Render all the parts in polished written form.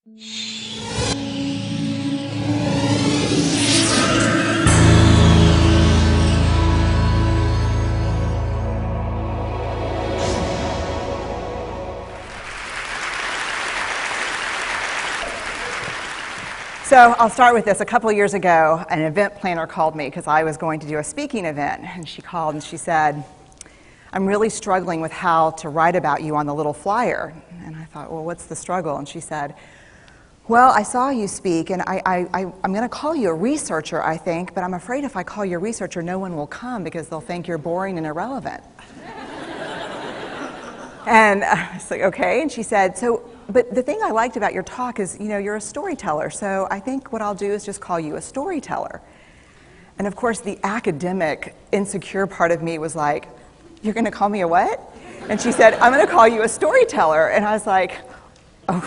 So I'll start with this. A couple of years ago, an event planner called me because I was going to do a speaking event. And she called and she said, I'm really struggling with how to write about you on the little flyer. And I thought, well, what's the struggle? And she said, well, I saw you speak, and I'm going to call you a researcher, I think, but I'm afraid if I call you a researcher, no one will come because they'll think you're boring and irrelevant. And I was like, okay. And she said, but the thing I liked about your talk is, you're a storyteller, so I think what I'll do is just call you a storyteller. And of course, the academic, insecure part of me was like, you're going to call me a what? And she said, I'm going to call you a storyteller. And I was like, oh,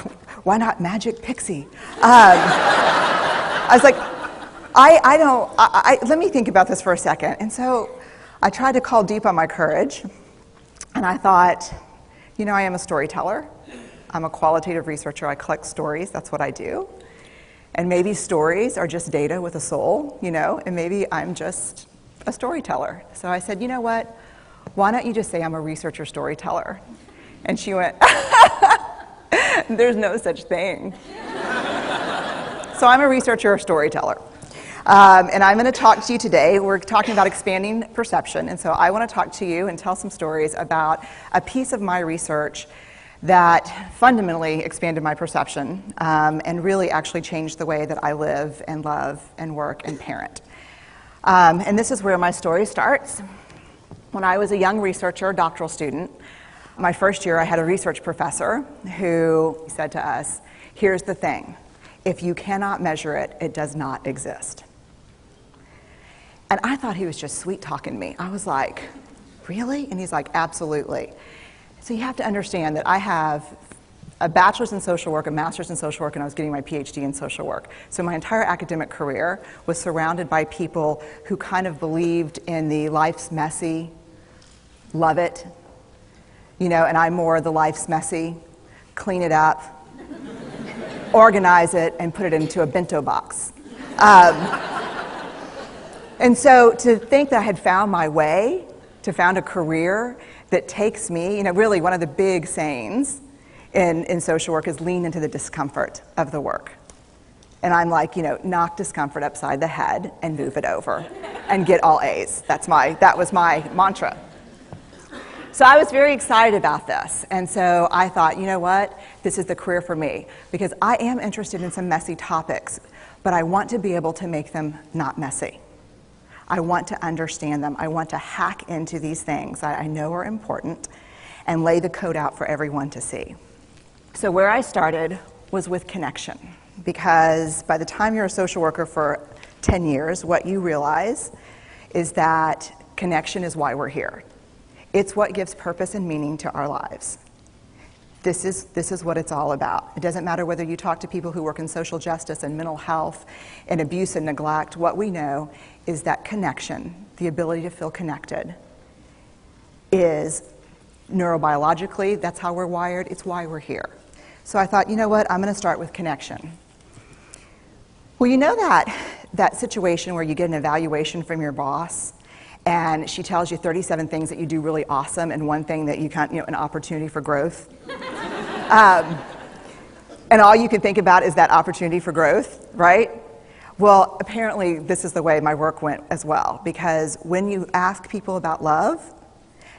why not Magic Pixie? I was like, let me think about this for a second. And so I tried to call deep on my courage, and I thought, I am a storyteller. I'm a qualitative researcher. I collect stories. That's what I do. And maybe stories are just data with a soul, and maybe I'm just a storyteller. So I said, you know what? Why don't you just say I'm a researcher storyteller? And she went, there's no such thing. So I'm a researcher storyteller. And I'm going to talk to you today. We're talking about expanding perception. And so I want to talk to you and tell some stories about a piece of my research that fundamentally expanded my perception and really actually changed the way that I live and love and work and parent. And this is where my story starts. When I was a young researcher, doctoral student, my first year I had a research professor who said to us, here's the thing, if you cannot measure it, it does not exist. And I thought he was just sweet-talking me. I was like, really? And he's like, absolutely. So you have to understand that I have a bachelor's in social work, a master's in social work, and I was getting my PhD in social work. So my entire academic career was surrounded by people who kind of believed in the life's messy, love it, and I'm more the life's messy, clean it up, organize it, and put it into a bento box. And so to think that I had found my way, to found a career that takes me, really one of the big sayings in social work is lean into the discomfort of the work. And I'm like, knock discomfort upside the head and move it over and get all A's. That was my mantra. So I was very excited about this. And so I thought, you know what? This is the career for me because I am interested in some messy topics, but I want to be able to make them not messy. I want to understand them. I want to hack into these things that I know are important and lay the code out for everyone to see. So where I started was with connection, because by the time you're a social worker for 10 years, what you realize is that connection is why we're here. It's what gives purpose and meaning to our lives. This is what it's all about. It doesn't matter whether you talk to people who work in social justice and mental health and abuse and neglect. What we know is that connection, the ability to feel connected, is neurobiologically, that's how we're wired, it's why we're here. So I thought, you know what, I'm going to start with connection. Well, you know that situation where you get an evaluation from your boss and she tells you 37 things that you do really awesome and one thing that you can't, an opportunity for growth. And all you can think about is that opportunity for growth, right? Well, apparently this is the way my work went as well, because when you ask people about love,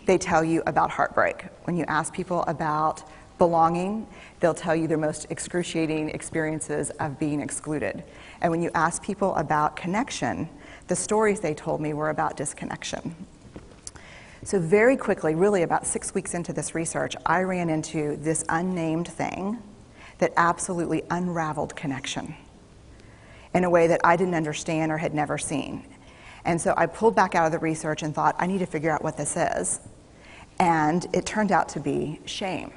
they tell you about heartbreak. When you ask people about belonging, they'll tell you their most excruciating experiences of being excluded. And when you ask people about connection, the stories they told me were about disconnection. So very quickly, really about 6 weeks into this research, I ran into this unnamed thing that absolutely unraveled connection in a way that I didn't understand or had never seen. And so I pulled back out of the research and thought, I need to figure out what this is. And it turned out to be shame.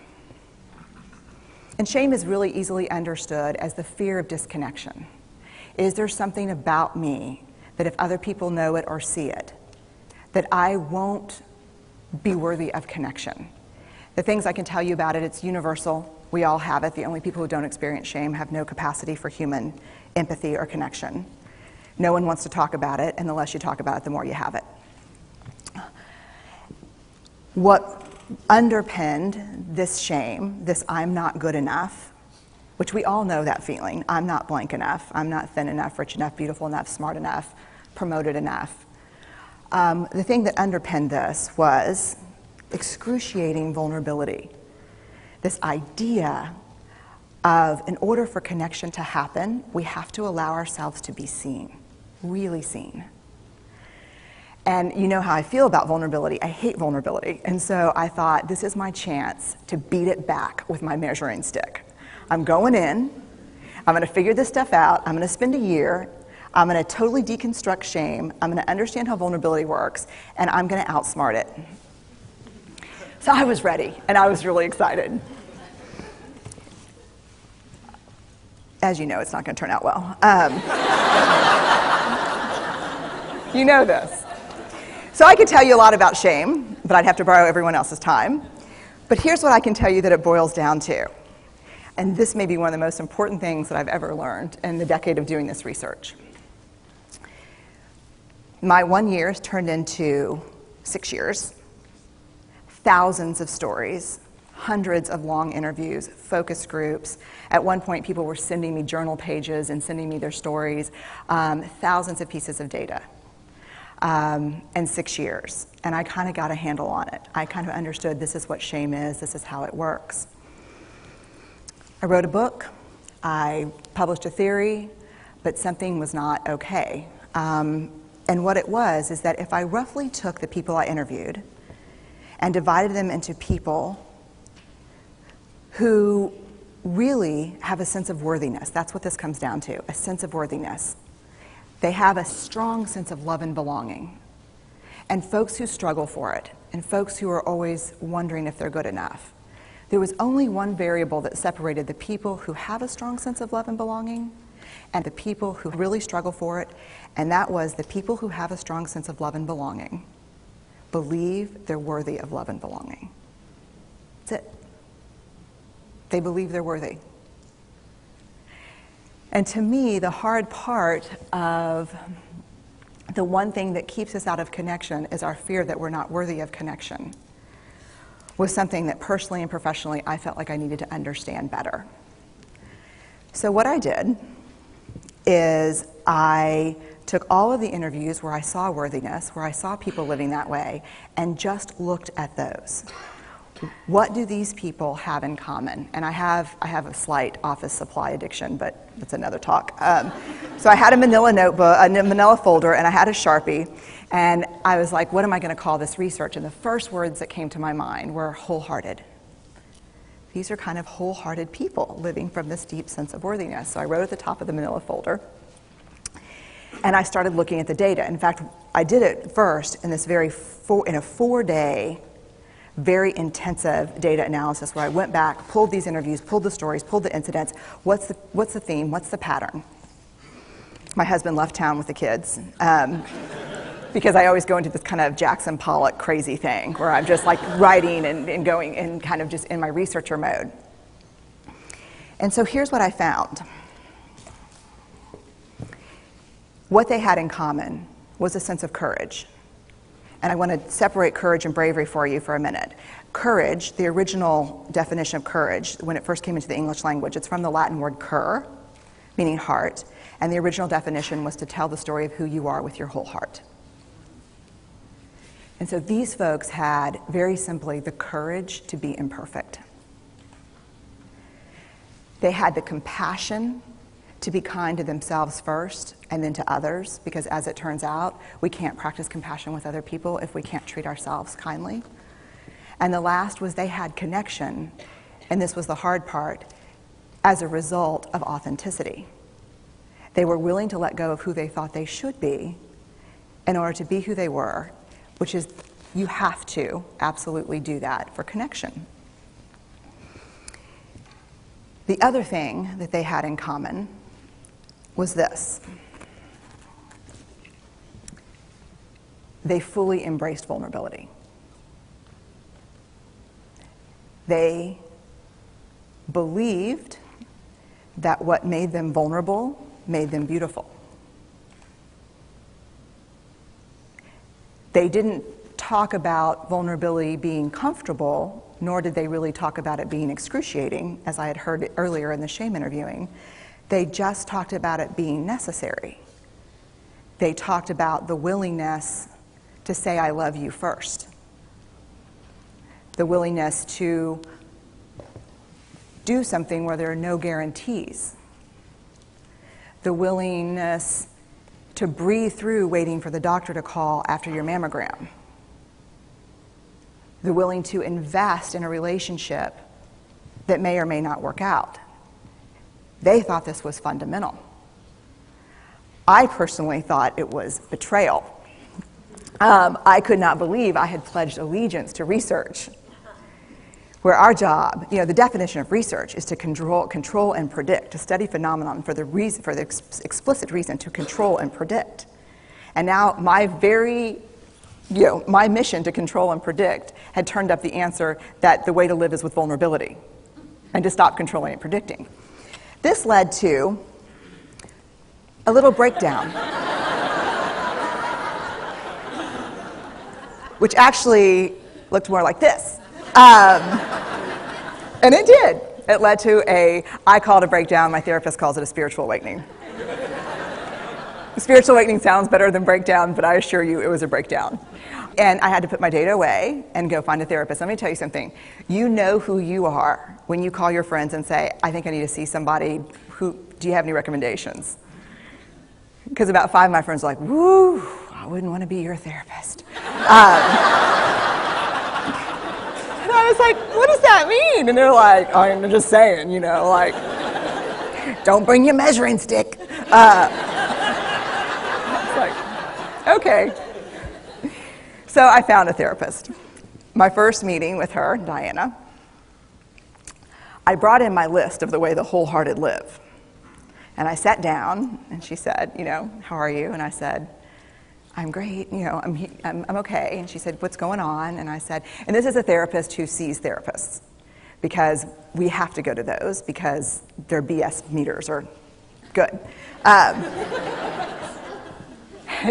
And shame is really easily understood as the fear of disconnection. Is there something about me that if other people know it or see it, that I won't be worthy of connection? The things I can tell you about it, it's universal. We all have it. The only people who don't experience shame have no capacity for human empathy or connection. No one wants to talk about it, and the less you talk about it, the more you have it. What underpinned this shame, this I'm not good enough, which we all know that feeling, I'm not blank enough, I'm not thin enough, rich enough, beautiful enough, smart enough, promoted enough. The thing that underpinned this was excruciating vulnerability. This idea of, in order for connection to happen, we have to allow ourselves to be seen, really seen. And you know how I feel about vulnerability. I hate vulnerability. And so I thought, this is my chance to beat it back with my measuring stick. I'm going in, I'm going to figure this stuff out, I'm going to spend a year, I'm going to totally deconstruct shame, I'm going to understand how vulnerability works, and I'm going to outsmart it. So I was ready, and I was really excited. As you know, it's not going to turn out well. You know this. So I could tell you a lot about shame, but I'd have to borrow everyone else's time. But here's what I can tell you that it boils down to. And this may be one of the most important things that I've ever learned in the decade of doing this research. My 1 year has turned into 6 years, thousands of stories, hundreds of long interviews, focus groups. At one point, people were sending me journal pages and sending me their stories, thousands of pieces of data. And 6 years. And I kind of got a handle on it. I kind of understood this is what shame is, this is how it works. I wrote a book, I published a theory, but something was not okay. And what it was is that if I roughly took the people I interviewed and divided them into people who really have a sense of worthiness, that's what this comes down to, a sense of worthiness. They have a strong sense of love and belonging. And folks who struggle for it, and folks who are always wondering if they're good enough. There was only one variable that separated the people who have a strong sense of love and belonging and the people who really struggle for it, and that was the people who have a strong sense of love and belonging believe they're worthy of love and belonging. That's it. They believe they're worthy. And to me, the hard part of the one thing that keeps us out of connection is our fear that we're not worthy of connection, was something that personally and professionally I felt like I needed to understand better. So what I did is I took all of the interviews where I saw worthiness, where I saw people living that way, and just looked at those. What do these people have in common? And I have a slight office supply addiction, but that's another talk. So I had a manila notebook, a manila folder, and I had a Sharpie, and I was like, what am I going to call this research? And the first words that came to my mind were wholehearted. These are kind of wholehearted people living from this deep sense of worthiness. So I wrote at the top of the manila folder, and I started looking at the data. In fact, I did it first in this in a 4-day, very intensive data analysis where I went back, pulled these interviews, pulled the stories, pulled the incidents. What's the theme? What's the pattern? My husband left town with the kids because I always go into this kind of Jackson Pollock crazy thing where I'm just like writing and going and kind of just in my researcher mode. And so here's what I found. What they had in common was a sense of courage. And I want to separate courage and bravery for you for a minute. Courage, the original definition of courage, when it first came into the English language, it's from the Latin word cur, meaning heart, and the original definition was to tell the story of who you are with your whole heart. And so these folks had, very simply, the courage to be imperfect. They had the compassion to be kind to themselves first and then to others, because as it turns out, we can't practice compassion with other people if we can't treat ourselves kindly. And the last was they had connection, and this was the hard part, as a result of authenticity. They were willing to let go of who they thought they should be in order to be who they were, which is, you have to absolutely do that for connection. The other thing that they had in common was this. They fully embraced vulnerability. They believed that what made them vulnerable made them beautiful. They didn't talk about vulnerability being comfortable, nor did they really talk about it being excruciating, as I had heard earlier in the shame interviewing. They just talked about it being necessary. They talked about the willingness to say, I love you first. The willingness to do something where there are no guarantees. The willingness to breathe through waiting for the doctor to call after your mammogram. The willing to invest in a relationship that may or may not work out. They thought this was fundamental. I personally thought it was betrayal. I could not believe I had pledged allegiance to research, where our job, the definition of research is to control and predict, to study phenomenon for the explicit reason to control and predict. And now my mission to control and predict had turned up the answer that the way to live is with vulnerability and to stop controlling and predicting. This led to a little breakdown, which actually looked more like this. And it did. It led to I call it a breakdown, my therapist calls it a spiritual awakening. Spiritual awakening sounds better than breakdown, but I assure you it was a breakdown. And I had to put my data away and go find a therapist. Let me tell you something. You know who you are when you call your friends and say, I think I need to see somebody. Do you have any recommendations? Because about 5 of my friends are like, woo, I wouldn't want to be your therapist. And I was like, what does that mean? And they're like, oh, I'm just saying, don't bring your measuring stick. It's like, okay. So I found a therapist. My first meeting with her, Diana, I brought in my list of the way the wholehearted live. And I sat down, and she said, how are you? And I said, I'm great, I'm okay. And she said, what's going on? And I said, and this is a therapist who sees therapists, because we have to go to those because their BS meters are good. And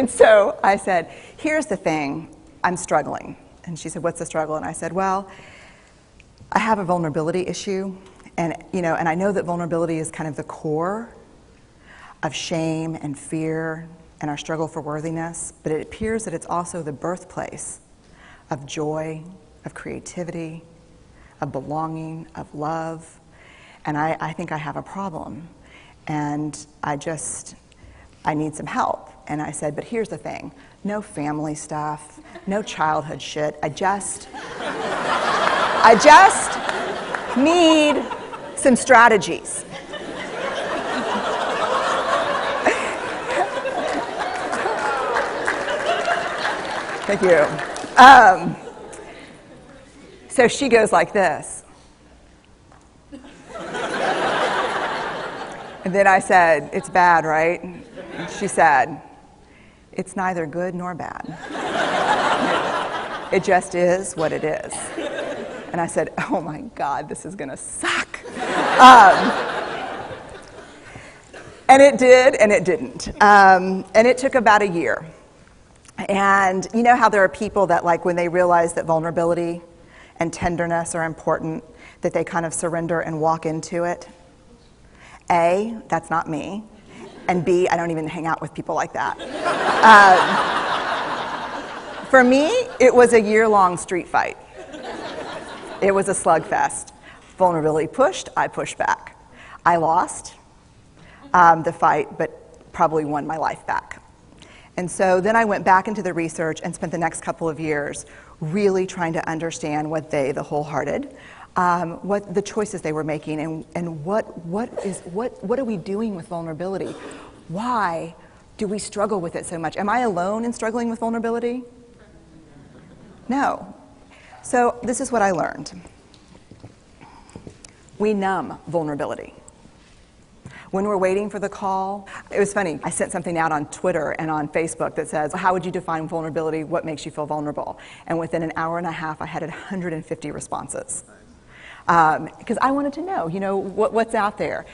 so I said, here's the thing, I'm struggling. And she said, what's the struggle? And I said, well, I have a vulnerability issue, and I know that vulnerability is kind of the core of shame and fear and our struggle for worthiness, but it appears that it's also the birthplace of joy, of creativity, of belonging, of love, and I think I have a problem, and I need some help. And I said, but here's the thing, no family stuff, no childhood shit, I just need some strategies. Thank you. So she goes like this. And then I said, it's bad, right? And she said, it's neither good nor bad. It just is what it is. And I said, oh my God, this is going to suck. And it did, and it didn't. And it took about a year. And you know how there are people that, like, when they realize that vulnerability and tenderness are important, that they kind of surrender and walk into it? A, that's not me. And B, I don't even hang out with people like that. For me, it was a year-long street fight. It was a slugfest. Vulnerability pushed, I pushed back. I lost the fight, but probably won my life back. And so then I went back into the research and spent the next couple of years really trying to understand what the wholehearted, what the choices they were making, and what are we doing with vulnerability? Why do we struggle with it so much? Am I alone in struggling with vulnerability? No. So this is what I learned. We numb vulnerability. When we're waiting for the call, it was funny, I sent something out on Twitter and on Facebook that says, how would you define vulnerability? What makes you feel vulnerable? And within an hour and a half, I had 150 responses. because I wanted to know, what's out there.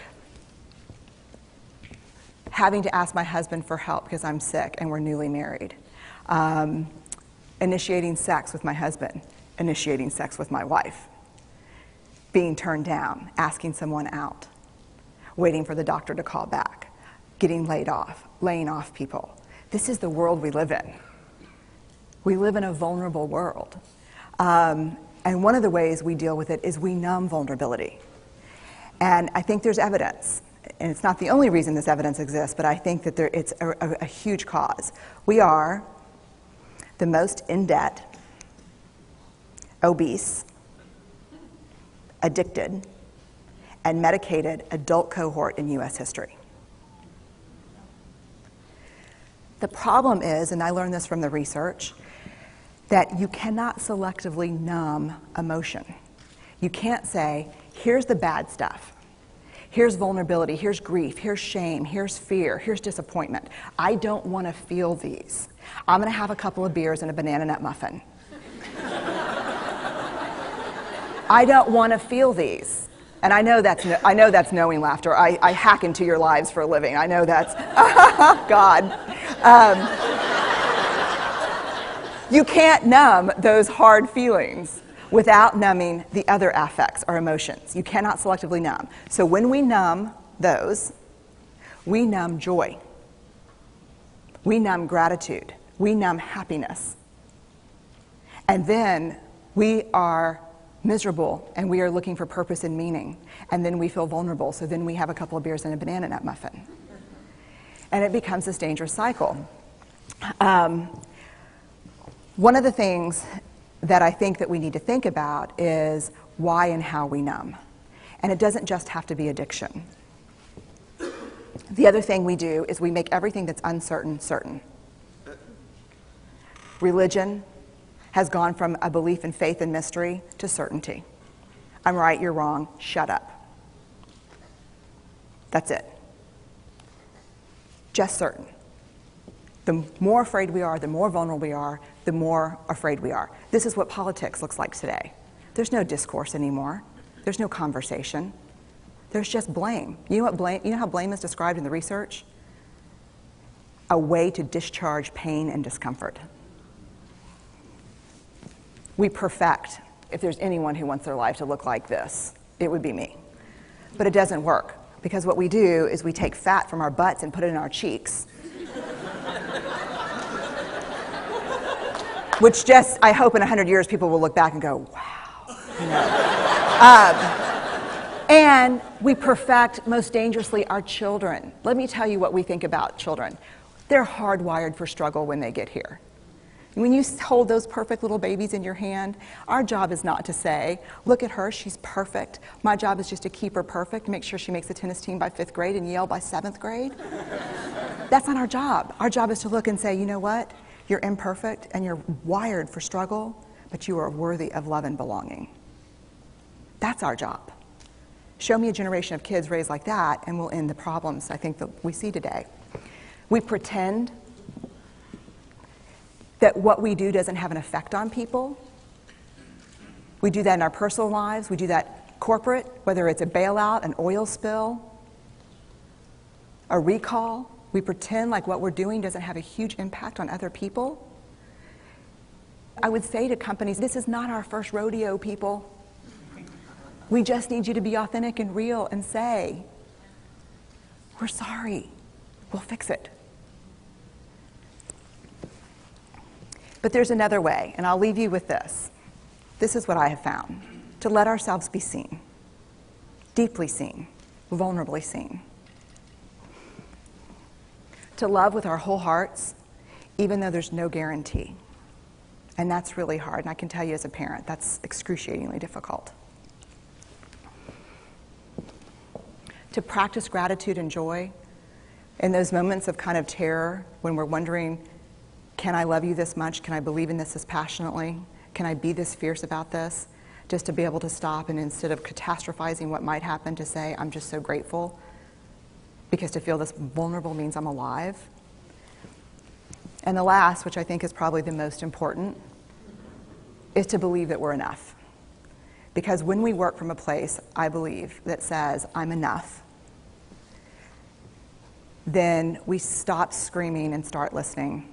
Having to ask my husband for help because I'm sick and we're newly married. Initiating sex with my husband. Initiating sex with my wife. Being turned down. Asking someone out. Waiting for the doctor to call back. Getting laid off. Laying off people. This is the world we live in. We live in a vulnerable world. And one of the ways we deal with it is we numb vulnerability. And I think there's evidence. And it's not the only reason this evidence exists, but I think that it's a huge cause. We are the most in debt, obese, addicted, and medicated adult cohort in U.S. history. The problem is, and I learned this from the research, that you cannot selectively numb emotion. You can't say, here's the bad stuff. Here's vulnerability, here's grief, here's shame, here's fear, here's disappointment. I don't want to feel these. I'm going to have a couple of beers and a banana nut muffin. I don't want to feel these. And I know that's knowing laughter. I hack into your lives for a living. I know that's, God. You can't numb those hard feelings without numbing the other affects or emotions. You cannot selectively numb. So when we numb those, we numb joy. We numb gratitude. We numb happiness. And then we are miserable and we are looking for purpose and meaning. And then we feel vulnerable. So then we have a couple of beers and a banana nut muffin. And it becomes this dangerous cycle. One of the things that I think that we need to think about is why and how we numb. And it doesn't just have to be addiction. The other thing we do is we make everything that's uncertain certain. Religion has gone from a belief in faith and mystery to certainty. I'm right, you're wrong, shut up. That's it. Just certain. The more afraid we are, the more vulnerable we are, the more afraid we are. This is what politics looks like today. There's no discourse anymore. There's no conversation. There's just blame. You know how blame is described in the research? A way to discharge pain and discomfort. We perfect. If there's anyone who wants their life to look like this, it would be me. But it doesn't work, because what we do is we take fat from our butts and put it in our cheeks. Which just, I hope in 100 years people will look back and go, wow. And we perfect, most dangerously, our children. Let me tell you what we think about children. They're hardwired for struggle when they get here. When you hold those perfect little babies in your hand, our job is not to say, look at her, she's perfect. My job is just to keep her perfect, make sure she makes the tennis team by 5th grade and Yale by 7th grade. That's not our job. Our job is to look and say, you know what? You're imperfect and you're wired for struggle, but you are worthy of love and belonging. That's our job. Show me a generation of kids raised like that and we'll end the problems I think that we see today. We pretend that what we do doesn't have an effect on people. We do that in our personal lives. We do that corporate, whether it's a bailout, an oil spill, a recall. We pretend like what we're doing doesn't have a huge impact on other people. I would say to companies, this is not our first rodeo, people. We just need you to be authentic and real and say, we're sorry, we'll fix it. But there's another way, and I'll leave you with this. This is what I have found. To let ourselves be seen, deeply seen, vulnerably seen. To love with our whole hearts, even though there's no guarantee. And that's really hard, and I can tell you as a parent, that's excruciatingly difficult. To practice gratitude and joy in those moments of kind of terror when we're wondering, can I love you this much? Can I believe in this passionately? Can I be this fierce about this? Just to be able to stop and instead of catastrophizing what might happen, to say, I'm just so grateful. Because to feel this vulnerable means I'm alive. And the last, which I think is probably the most important, is to believe that we're enough. Because when we work from a place, I believe, that says, I'm enough, then we stop screaming and start listening.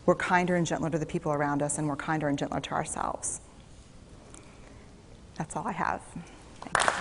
We're kinder and gentler to the people around us, and we're kinder and gentler to ourselves. That's all I have. Thank you.